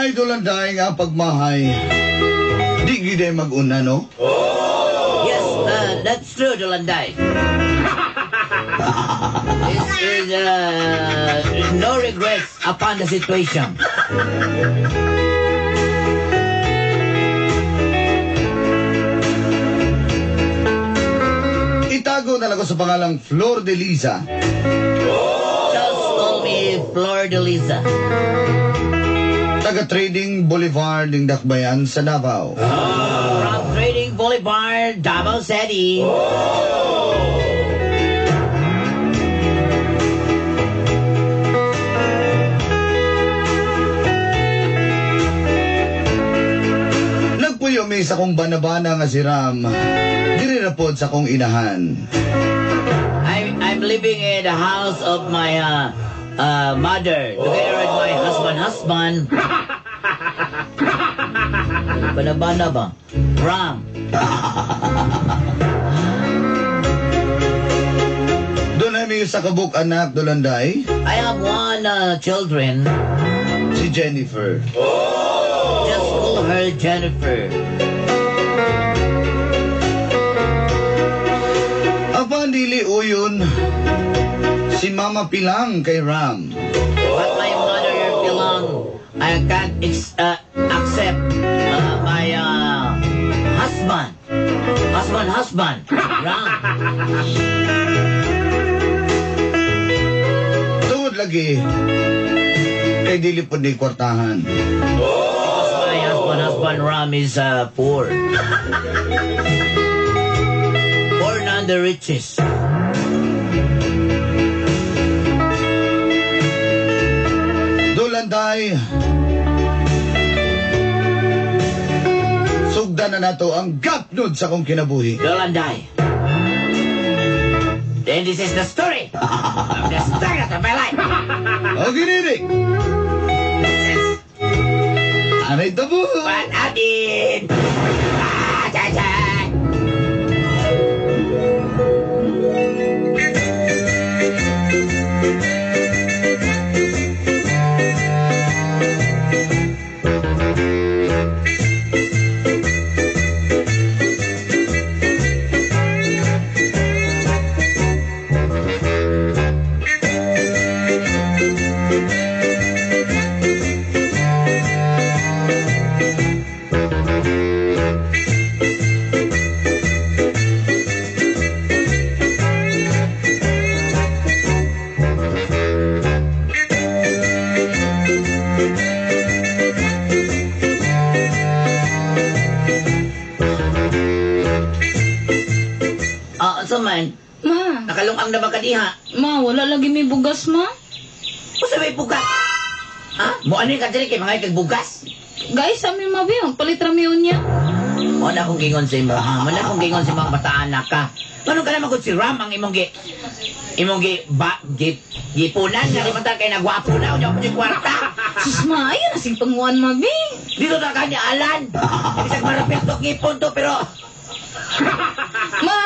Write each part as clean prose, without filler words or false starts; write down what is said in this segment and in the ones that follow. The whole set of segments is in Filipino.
Idol ang daing ang pagmahay. Di gide mag-una, no? Yes, that's true, Dolanday. This is no regrets upon the situation. Itago na lang ko sa pangalang Flor de Liza. Just call me Flor de Liza. Taga-Trading Boulevard ng Dakbayan sa Davao. From Trading Boulevard, Davao City. Nagpuyo may sa kong banabana nga si Ram. Dirirapod sa kong inahan. I'm living in the house of my mother, together with my husband. Banabana ba? Ram. Doon ay may sa kabuk anak, Dolanday. I have one children. Si Jennifer. Just call her Jennifer. Apan dili uyon si Mama Pilang kay Ram. But my mother Pilang, I can't accept my husband, Ram. Tungod lagi kay dili po ni kwartahan. Because my husband Ram is poor. Poor none the richest. Dolanday, sugdan na nato ang gapnod sa kong kinabuhi. Dolanday. Then this is the story of the start of my life. O giniri, anay tabo. What I did. Cha-cha. Man, Ma, nakalungkang na ba kadiha? ma, wala lagi may bugas, ma. Kung may bugas? Ha? Mo ano yung kadiri kay mga kagbugas? Guys, amin mabiyang, palit ramiyon niya. Mo na akong gingon sa imo, ha? Mo na akong gingon sa mga bata-anak ka. Ano ka naman kung si Ram ang imong gipunan nga di mata kay nagwapo na unya mo yung kwarta. Sus, ma, ayun na sing panguan, mabi. Dito na kanya alan. Ibig marapil to ngipon to pero Ma,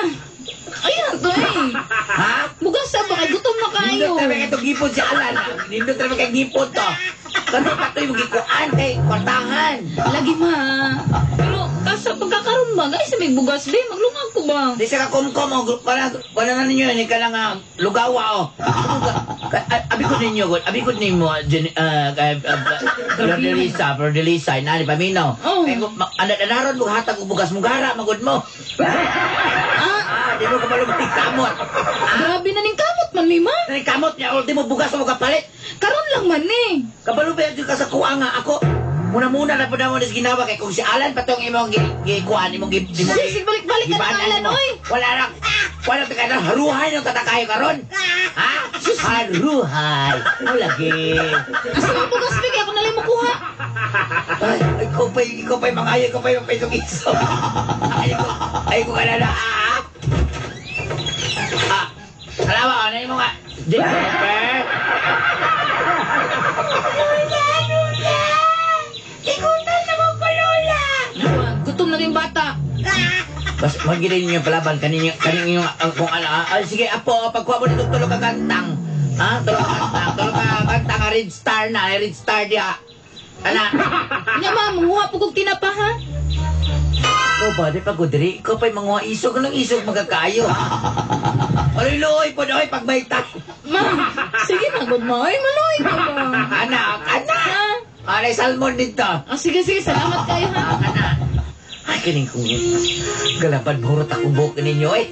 ayun to eh. ha? Bugas sa baka gutom na kayo. Nindot na kay itong gipon si alan. Nindot na kay gipon to. Kano ka to yung gikuan kay kwartahan. Lagi, ma. Pero, kasa pagkakaroon ba? Guys, may bugas, be. Maglungag ko ba? Di sa kakumkom, wala na ninyo, hindi ka lang lugawa, abikod ninyo, abikod ninyo, Delisa, inani paminaw. Oh. Naron mo, hatag o bugas mo, gara, magod mo. Di mo ka malumati kamot. Grabe na ning kamot man, Mima. Nani kamot niya, ultimo bugas mo kapalit. Karon lang man eh. Kabalo ba yung ka sa kuwa nga ako? Muna-muna na po na mo nas ginawa kay kung si Alan patong imong gikuan imong Sige, balik-balik ka na, Alan, oy. Wala ka na haruhay ng tatakayo karon. Ha? Haruhay. Lagi. Asa mo bugas, be? Kaya ako nalang makuha. Ay, ikaw pa'y mga ayaw, ikaw pa'y paisog-iso. Ay ko kalala. Alawa, ano yung mga Jennifer? Ikutan na mo ko, Lola! Gutom na rin bata. Bas, magiging ninyo palaban, kaninyo, kung ano, sige, apo, pagkuha mo nito, tulog ka kantang. Ha? Tulog ka kantang, red star diya. Ana? Nga ma, manguha po kong tinapa, ha? Ikaw ba, di pa ko diri? Ikaw pa'y mga isog ng isog magkakayo. Maluloy po na, pag may tak. Ma, sige na, good mo. Ay, maloy ka ba? Anak! Ha? Anay salmon dito. Sige, salamat kayo, ha? Anak! Ay, kining kong galapan burot ako buhok ninyo, eh.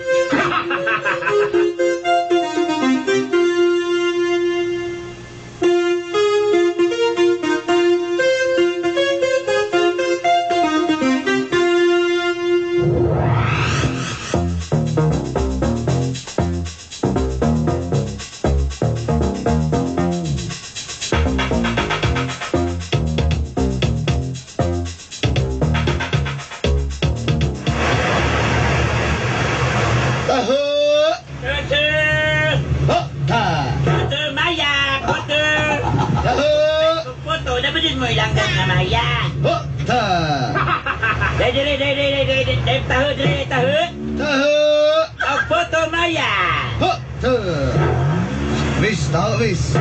Miss.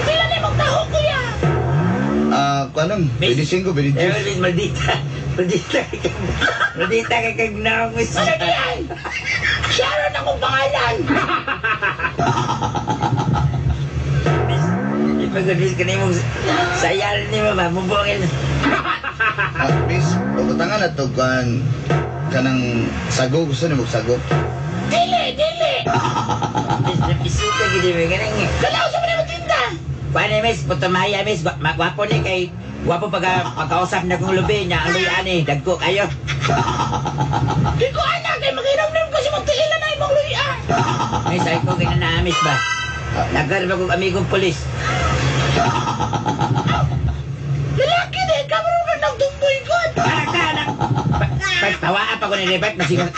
Pila na mong taho, kuya. Kanang, pwede 5, pwede 10. Maldita ka kag namis. Ano yan? Sharon akong pangalan. Ipagod-is ka na yung sayal ni mama, mubungin. Miss, pagutangan na to kanang sago, gusto niyo magsago? Dili. Isuka gini mo, ganang Dalaw sa mga tinda. paano miss, putumaya miss, magwapo ni kay wapo pagkausap na kong lubi niya, ang luyan eh, dagko kayo. Di ko anak, kay makiramdam ko si magtiilan na imong luyan. Miss, ay ko ginanamis ba? Nagkarba kong amigong polis. Lalaki din, kamarong ka nagtumboy ko. Anak! Pagtawaan pa ko ni Rebet, masigang.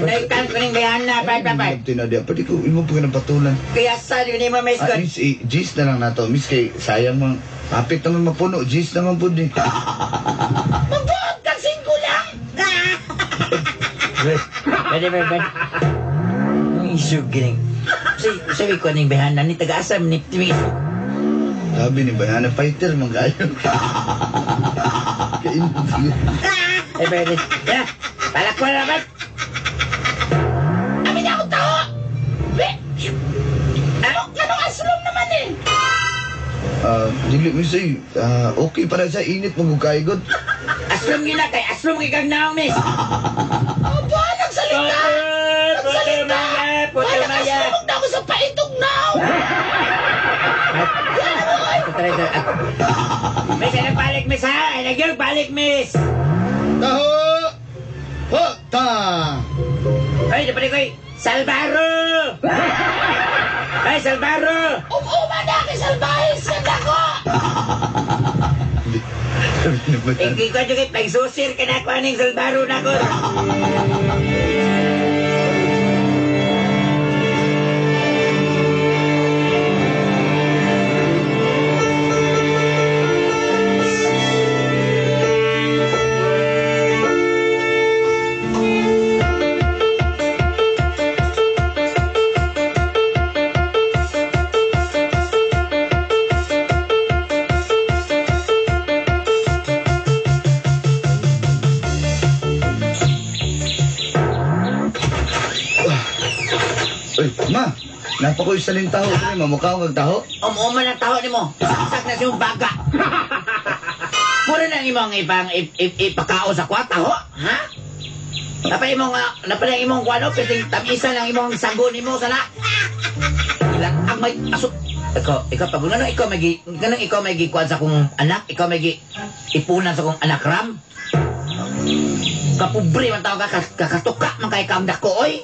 Naikan ko ng bayan na, pag. Tinadya, pwede ko imo pa patulan. Kaya sa yun mo, miss ko. Miss, G's na lang nato. Miss, kay sayang mang kapit naman mapuno. G's naman po din. Magbuhat kang 5 lang. Pwede. Ang isog gining. Sabi ko ng bayan na ni taga-asam ni Timis. Sabi ni Bayana Fighter, manggayo. Kainit siguro. Pwede. Kaya, palak ko na naman. Amin na akong tao. Anong aslong naman eh? Dili, Miss, okay para sa init magugkaigod. Aslom yun na kay aslom kay kag naong, miss. Aba, nagsalita. Putumaya. Aslong na ako sa paitog now. Miss, ay nagbalik, miss, ha? Ay nagbalik, miss. Taho! Hota! Ay, dapat ko Salvaro! Ay, Salvaro! Uma na kay Salvahis ka na ko. Ikaw ko juga pagsusir ka na ko aning Salvaro na ko. Uy, ma, napakoy sa ning taho. Ay, mamukha kag taho. Umuman ang taho ni mo. Saksak na siyong baga. Mura na imong ipakao sa kwata, ho? Ha? Napay imong kwano, piting tamisa lang imong sagon ni mo, sana. Ilan ang may aso. Ikaw, pag ganun, ikaw may gikuan sa kong anak, ikaw may ipunan sa kong anak ram. Kapobre man tao ka, kakatuka man kay kaamdak ko, oy.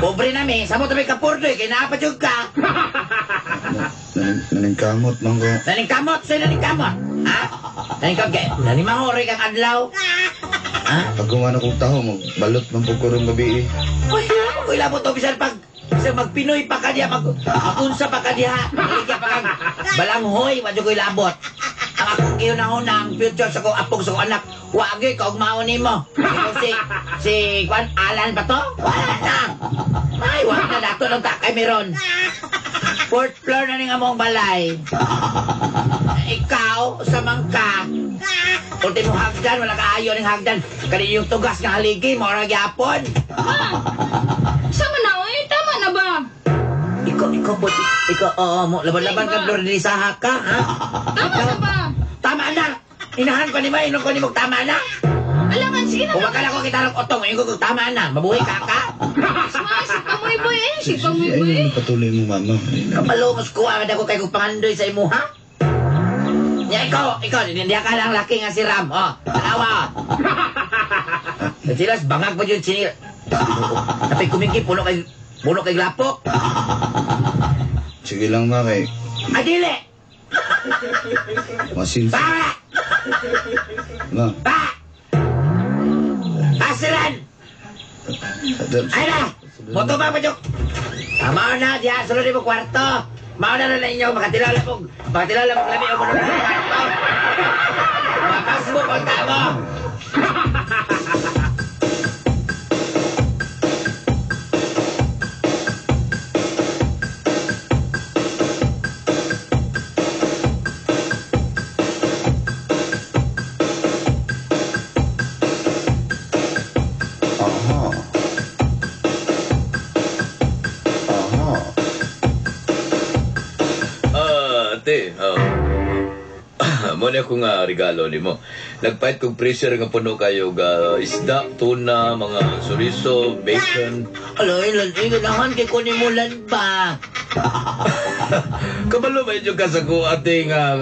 Pobre na mi, sabot na may kapurdo eh, kaya naapadyog ka. Naningkamot, man ko. Naningkamot, sa'yo naningkamot. Ha? Naningkamot kaya, nanimahori kang adlaw. Ha? Pag kumana kong taho, magbalot man po kurong gabi eh. Uy, ako ilabot to, bisan pag magpinoy pa ka diya, magunsa pa ka diya, maligya pa kang balanghoy, wadyo ko ilabot. Ang akong iyo na ang future sa kong apog sa kong anak, wagi, kaugmaon ni mo. Si Juan Alan ba to? Wala na. Ay, wag na dato ng takay meron. 4th floor na ning among balay. Ikaw, samang ka. Ultimo hagdan, wala kaayo ng hagdan. Kani yung tugas ng haligi, mo ra gyapon. Sama na, oy. Tama na ba? Ikaw, mo, laban-laban ka, Flor de Lisaha ka, ha? Tama na ba? Tama na! Inahan ko ni mo, inom ko ni mo, tama na! Alangan, sige na. Kung wag ka lang ko kita ng otong, inom ko, tama na, mabuhay ka ka! Sip pa mo, boy. Sip pa mo, Ay, boy. patuloy mo, mama. Kapalungos ko, agad ako kay kong pangandoy sa imo, ha? Ya, ikaw, hindi ka lang laki nga si Ram, oh, tanawa, oh. Silas, bangag pa yun, sinil. Tapi kumingki, puno kay glapok. Sige lang, ma, kay Adili! masin. Para! Ma, Asiran! Ay na! Moto ba pa dyan? Tama na, diya, sunod mo kwarto. Mauna na ninyo, makatilala mo lami o munod mo kwarto. Makas mo, punta mo! Ate, mo na akong regalo ni mo. Nagpahit kong freezer nga puno kayo ga isda, tuna, mga suriso, bacon. Aloy, ganahan kay kunin mo lan ba? Kabalo ba yung kasako ate nga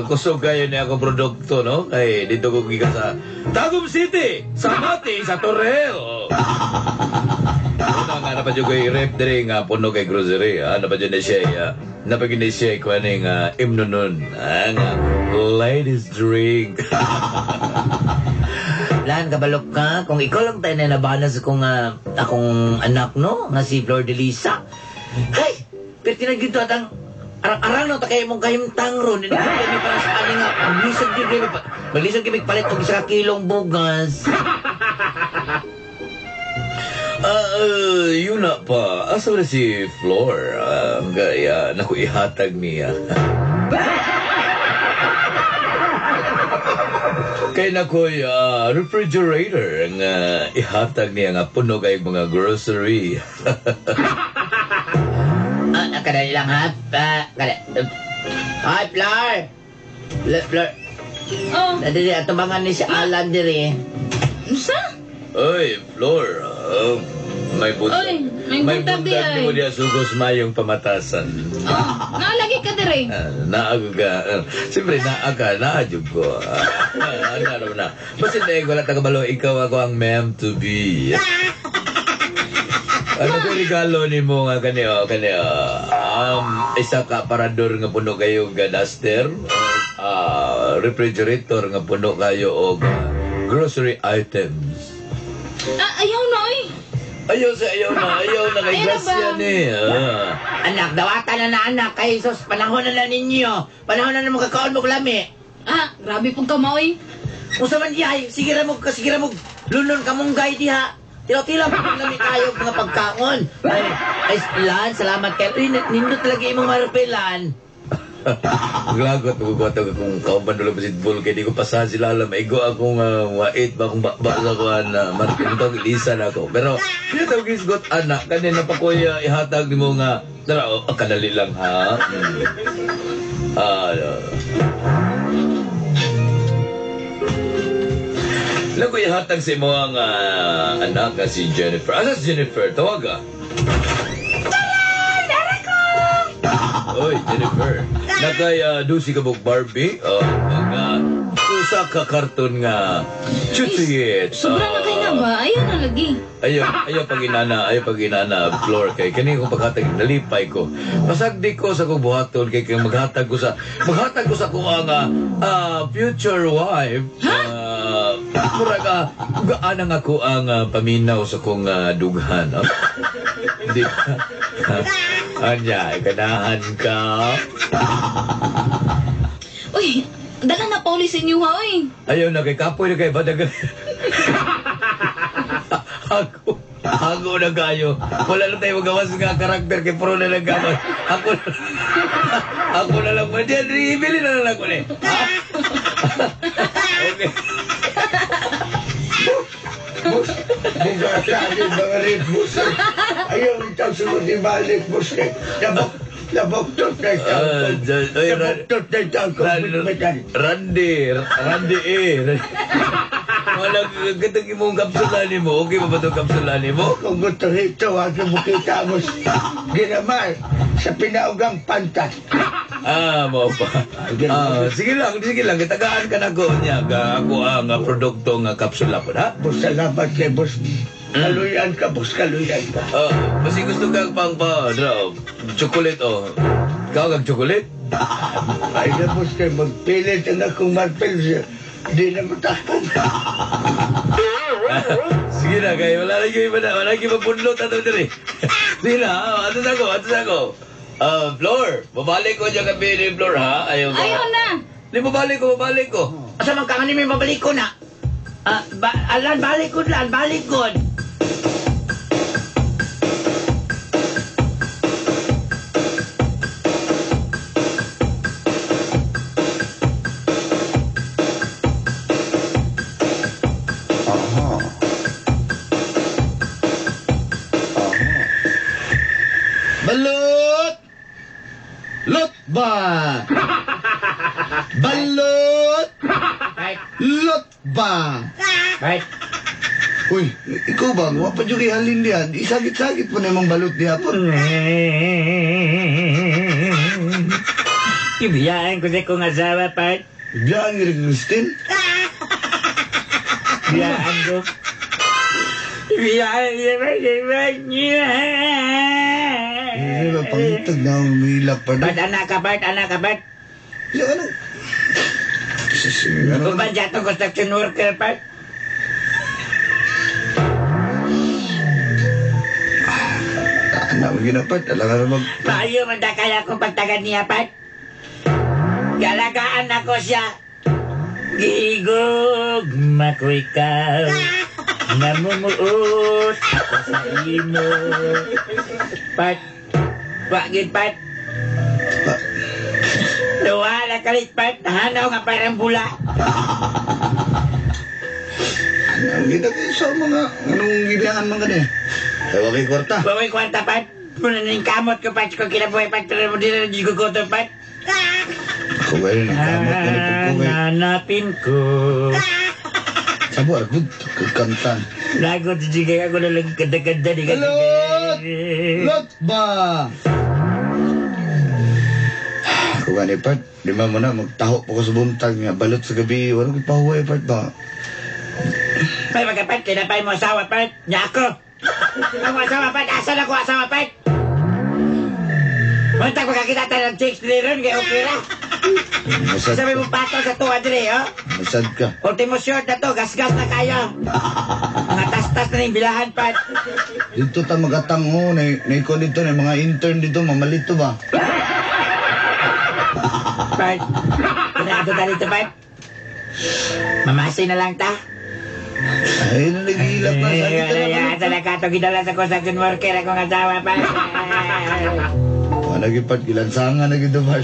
kusog kayo niya akong produkto, no? Kay dito ko giga sa Tagum City, sa Mati, sa Torreo. Ano nga na pa dyan kay rep diri nga puno kay grocery. Ano pa dyan na siya, napagin na siya kung ano yung imnonon. Nga, ladies drink. Lan, kabalok ka. Kung ikaw lang tayo na nabanas kung akong anak, no? Nga si Flor de Lisa. Hay! Pero tinagin to at ang arang-arang no, takay mong kahimtang ron. Hindi kami para sa aning nga. Maglisod kami palit o isa kilong bugas. Yun na pa. Asa na si Flor? Gaya, naku ihatag niya. Kaya nako'y refrigerator nga ihatag niya nga puno kay mga grocery. Kadali lang ha. Hi, Flor. Flor. Oh, Nadali, atubangan ni si Alan diri. sa? Oy, Flor. May buntag. Oy, may buntag di ay. May buntag di mo sugos mayong pamatasan. Oh, naalagi ka dire. Naag ka. Siyempre, naadyo ko. Ano na. Basta na wala tagabalo, ikaw ako ang ma'am to be. Ano ko regalo ni mo nga kanyo? Isa ka parador nga puno kayo ga duster. Refrigerator nga puno kayo o grocery items. Ayaw na, oy. Ayaw na kay Ayaw na Gracia ba? ni. Anak, dawatan na anak. Kay sus, panahon na ninyo. Panahon na mo kakaon mo lami. Grabe pong kamoy. Usa man dihay, sige ra mo, lunon ka mong gay diha. Tila-tila mo lami tayo mga pagkaon. Ay, Lan, salamat kay. Uy, nindot talaga imong marupilan. Maglagot, magkukwatag akong kauban doon basketball kaya di ko pasahan sila alam. Maigo akong wait ba akong sa kuhan na Martin ito, lisan ako. Pero, yun tawag isgot, anak, kanina pa ko ihatag ni mo nga, tara, kadali lang ha. Lang ko ihatag sa mga anak si Jennifer. Asa si Jennifer? Tawag ka. Oy, Jennifer. Nakay dusi ka bug Barbie. Mga usa ka karton nga chutuyet. Sobra na kayo na ba? Ayun na lagi. Ayaw pag inana, floor kay kani ko paghatag nalipay ko. Pasagdi ko sa kong buhaton kay maghatag ko sa ko ang future wife. Muraga gaan ang ako ang paminaw sa kong dughan. Di Anya, ganahan ka. Uy, dala na police inyo ha, uy. Ayaw na kay kapoy na kay badagan. Ako na kayo. Wala lang tayo magawas nga karakter kay pro na lang gawas. Ako na lang. Ibili na lang ako na. Okay. Bukas akin mga rin, bus. Ayaw itaw sunod ni balik, bus. Nabuktot na itaw ko. Nabuktot na itaw ko. Randy Walang gatang imong kapsulani mo. Okay ba ba itong kapsulani mo? Kung gusto rito, ako bukita mo ginamay sa pinaugang pantat. Mo pa. Sige lang. Kitagaan ka na ko niya. Ako ang produkto ng kapsula po, ha? Bus, salamat kay bus. Kaluyan ka, bus, kaluyan ka. Kasi gusto kang chocolate, Ikaw kang chocolate? Ay na, bus, kay magpilit ang akong marpil. Di na matakpan. Sige na, kayo. Wala lagi mapundlot ato diri. Sige na, ato ako. Floor, babalik ko dyan kami ni Floor, ha? Ayaw na. Di, babalik ko. Asa man ka nga ni may mabalik ko na? Balik ko. Balot! Lot ba? Balot! Lot ba? Right? Uy, ikaw ba? Wapa dyan kay halin diyan. Isagit-sagit po na yung balot diya po. Ibiyaan ko sa kong asawa, Pat. Diyan, Christine. Ibiyaan ko. Hindi ba, pangitag na umilap pa Pat, doon. anak ka, Pat. Yung ano? Ano? Kung ba dyan itong construction worker, Pat? Anak mo ginapat. Alam ka mag... Paano man da kaya kong pagtagad niya, Pat? Galagaan ako siya. Gigugma ko ikaw. Namumuot ako sa imo. Pat. Wagin, Pat. Luwala kalit, Pat. Hanaw nga parang bula. Ang gita kayo sa mga... Anong gibiyangan mga ganyan? Ewa kay kwarta. Baway kwanta, Pat. Muna na yung kamot ko, Pat. Kung kinabuhay, Pat. Pero mo din na nagigugoto, Pat. Ako ba rin ang kamot ka na pagkugay. Hanapin ko. Sabo, agud. Kantan. Lagot, sige ako na lang ganda-ganda. Lot! Lot ba? Ako gani, Pat. Lima mo na, magtaho po ko sa buntag nga. Balot sa gabi. Walang ipahuway, Pat ba? May magkapat, kinapay mo asawa, Pat. Niya ako. Ang asawa, Pat. Asan ako asawa, Pat? Mantag magkakita tayo ng chicks nila ron, kaya okay na. Masad Sabi mo ka. pato sa tuwa dire, oh. Masad ka. Ultimo short na to, gas-gas na kayo. Mga tas-tas na yung bilahan, Pat. Dito ta magatang ho. Naikon dito na mga intern dito. Mamalito ba? Pat. Pinakato tayo dito, Pat. Mamasi na lang ta. Ay, nagihilap na. Sabi ka na Yan, sa nakato, gidala sa construction worker akong asawa, Pat. Nagipat, gilansangan na gito ba?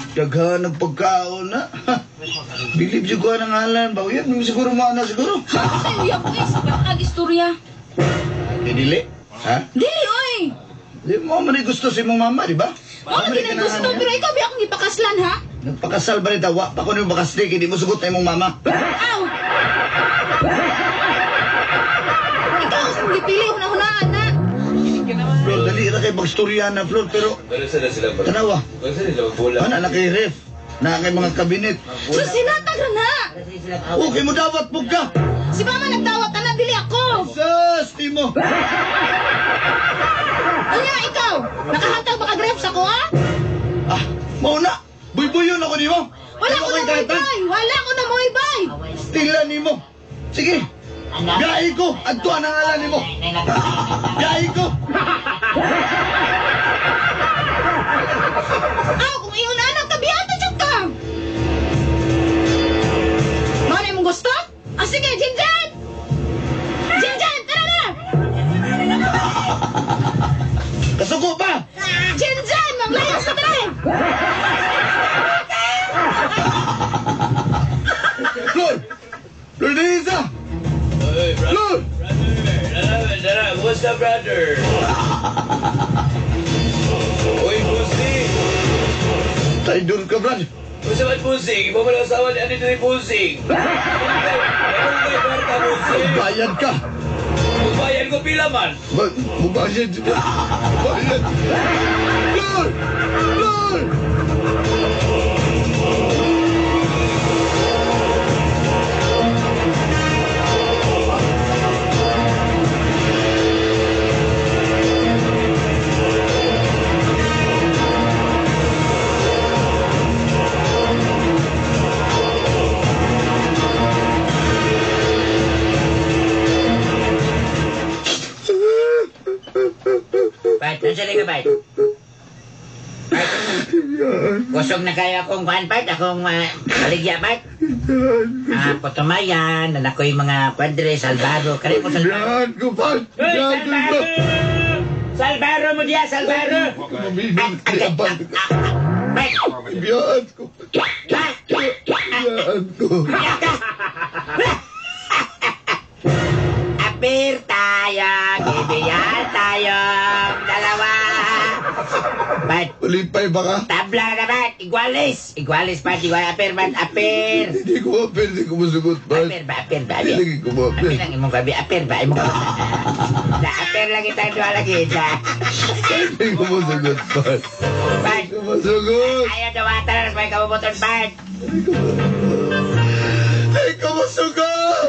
Daghan ng pagkaon na. Bilib siya ko ng ngalan. Bawyan mo siguro mana siguro. Sa uyab ko sa pag istorya. Dili. Ha? Dili oy. Di mo man gusto si mong mama, di ba? Wala din ang gusto pero ikaw bi akong ipakaslan ha. Nagpakasal ba rin tawa? Pa ko nung bakasli, hindi mo sugot na mong mama. Aw. Ikaw ang gipili hunahunaan na. Flor, dali na kay bagstorya na, Flor. Pero, Pero sila ba? tanawa. Pero sila bola. Ano, na kay ref. Na kay mga kabinet. So sinatag ra na. Okay mo dawat po ka. Si mama nagtawat na dili ako. Sus, Timo. Anya ikaw, nakahatag ba ka grapes ako ha? Ah, mauna. Buy-buyon ako ni mo. Wala ko na moibay. Wala ko na moibay. Tila ni mo. Sige. Biyahe ko. Adto ang ngalan ni mo. Biyahe ko. Aw, kung iyon anak, kabiyata jud ka. Mano imong gusto? Ah, sige, Jinjan! Jinjan, tara na! Kasuko pa. Jinjan, maglayas na tara! Flor. Flor Denisa. Hey, Flor. Dara, kumusta brother? Uy, Pusing! Taidor ka, Brad. Kumusta man Pusing? Iba mo lang asawa ni Anito ni Pusing. Anong kay Barta Pusing? Bayad ka. Magbayan ko pila man. Bubayad. Bayad. Flor. Flor. Bart, nansali ka, Bart? Bart, kusog na kayo akong kuhan, Bart? Akong baligya, Bart? Putumayan, na ako'y mga padre, Salvaro. Kaya mo, Salvaro. Yan ko, Brad. Hoy, Yan ko, Salvaro! Salvaro mo diya, Salvaro! Mabibig ka, Brad. Bart! Yan ko. Bart! Yan ko. Apir tayo, gibiyan tayong dalawa. Bart, Malipay ba ka? tabla na, Bart. Igualis. Igualis, Bart. Igualis. Apir, Bart. Apir. Hindi ko mapil, hindi ko masugot, Brad. Apir ba? Apir ba? Hindi Apir. lagi ko mapil. Apir lang imong gabi. Apir ba? Imong gabi. Apir lang itang dua lagi. Hindi ko masugot, Brad. Bart. Hindi ko masugot. Ayaw dawatan na may kabubuton, Bart. Hindi ko masugot.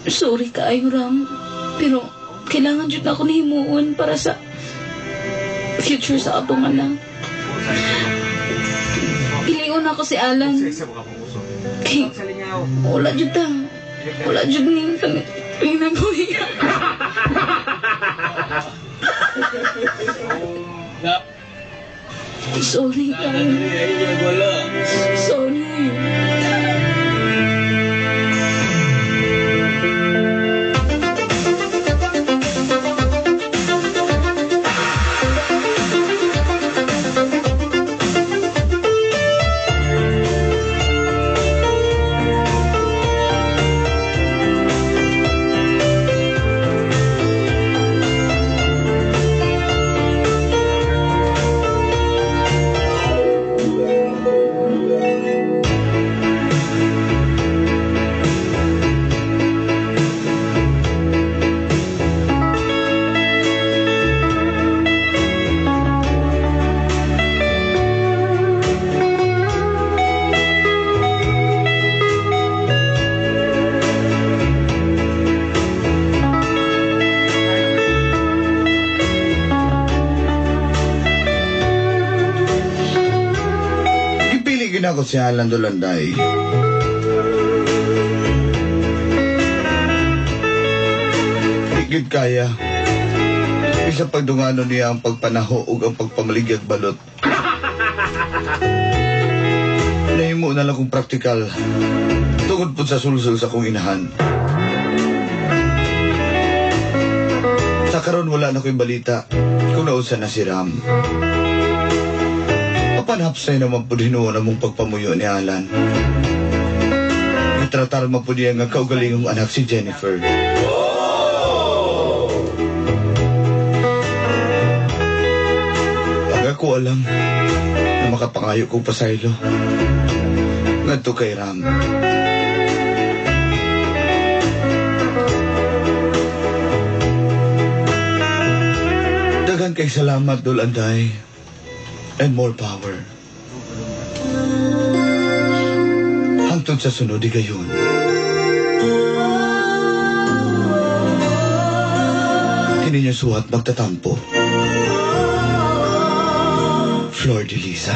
Sorry kaayo Ram. Pero kailangan jud ako ni himuon para sa future sa atong anak. Ilion ako si Alan. Kay wala jud ta. Wala jud ni pinabuhi. Sorry kaayo. Sorry. na ako siya Landay. Higit kaya. Isa pagdungano niya ang pagpanaho ug ang pagpamaligyag balot. Nahimo na lang kong praktikal. Tungod po sa sulsul sa kong inahan. Sa karon wala na ko'y balita kung nausan na si Ram. Papanhapsay naman po din na mong pagpamuyo ni Alan. Itratar mo po niya nga kaugalingong anak si Jennifer. Ko alam na makapangayo kong pasaylo ngadto kay Ram. Daghang kay salamat, Dol Anday, and more power. Hangtod sa sunod di gayon. Kini niya suwat magtatampo. Flor de Lisa.